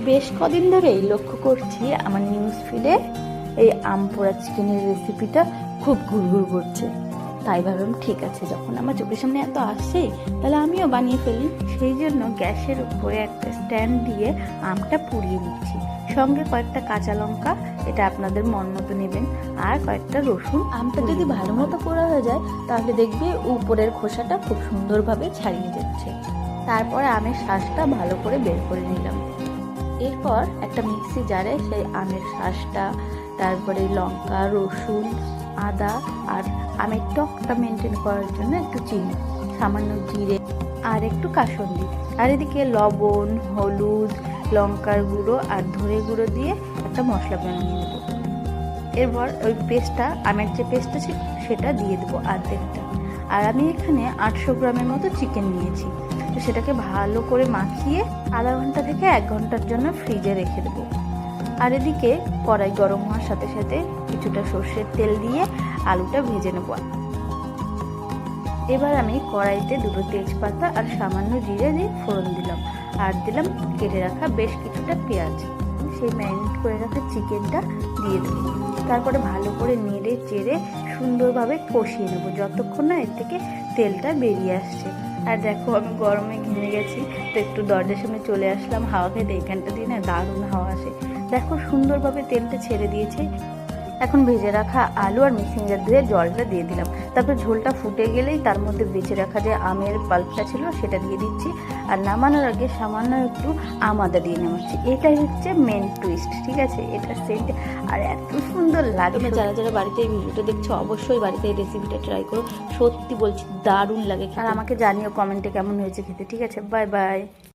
বেশ কদিন ধরেই লক্ষ্য করছি আমার নিউজ ফিডে এই আম পোড়া চিকেনের রেসিপিটা খুব ঘুরঘুর করছে। তাই ভাবলাম ঠিক আছে, যখন আমার চোখের সামনে এত আসছেই তাহলে আমিও বানিয়ে ফেলি। সেই জন্য গ্যাসের উপরে একটা স্ট্যান্ড দিয়ে আমটা পুড়িয়ে নিচ্ছি, সঙ্গে কয়েকটা কাঁচা লঙ্কা, এটা আপনাদের মন মতো নেবেন, আর কয়েকটা রসুন। আমটা যদি ভালো মতো পোড়া হয়ে যায় তাহলে দেখবে উপরের খোসাটা খুব সুন্দরভাবে ছাড়িয়ে যাচ্ছে। তারপরে আমের শাঁসটা ভালো করে বের করে নিলাম। এরপর একটা মিক্সি জারে সেই আমের শাঁসটা, তারপরে লঙ্কা, রসুন, আদা আর আমের টকটা মেনটেন করার জন্য একটু চিনি, সামান্য জিরে আর একটু কাসুন্দি, আর এদিকে লবণ, হলুদ, লঙ্কার গুঁড়ো আর ধনে গুঁড়ো দিয়ে একটা মশলা বানিয়ে নেব। এরপর ওই পেস্টটা, আমের যে পেস্টটা ছিল সেটা দিয়ে দেবো অর্ধেকটা। আর আমি এখানে 800 গ্রামের মতো চিকেন নিয়েছি, তো সেটাকে ভালো করে মাখিয়ে আধা ঘন্টা থেকে 1 ঘন্টার জন্য ফ্রিজে রেখে দেবো। আর এদিকে কড়াই গরম হওয়ার সাথে সাথে কিছুটা সর্ষের তেল দিয়ে আলুটা ভেজে নেব। এবার আমি কড়াইতে 2টো তেজপাতা আর সামান্য জিরে দিয়ে ফোড়ন দিলাম, আর দিলাম কেটে রাখা বেশ কিছুটা পেঁয়াজ। সেই ম্যারিনেট করে রাখা চিকেনটা দিয়ে দেবো। তারপরে ভালো করে নেড়ে চেড়ে সুন্দরভাবে কষিয়ে নেবো যতক্ষণ না এর থেকে তেলটা বেরিয়ে আসছে। আর দেখো আমি গরমে ঘেমে গেছি, তো একটু দরজার সামনে চলে আসলাম হাওয়া খেতে। এখানটা দিয়ে না দারুণ হাওয়া আসে। দেখো সুন্দরভাবে তেলটা ছেড়ে দিয়েছে। এখন ভেজে রাখা আলু আর মিক্সিং জার দিয়ে জলটা দিয়ে দিলাম। তারপর ঝোলটা ফুটে গেলেই তার মধ্যে বেঁচে রাখা যে আমের পাল্পটা ছিল সেটা দিয়ে দিচ্ছি, আর নামানোর আগে সামান্য একটু আম আদা দিয়ে নামাচ্ছি। এটাই হচ্ছে মেন টুইস্ট, ঠিক আছে? এটা সেন্ট আর এত সুন্দর লাগে। যারা যারা বাড়িতে এই ভিডিওটা দেখছো অবশ্যই বাড়িতে এই রেসিপিটা ট্রাই করো, সত্যি বলছি দারুণ লাগে। আর আমাকে জানিও কমেন্টে কেমন হয়েছে খেতে, ঠিক আছে? Bye bye.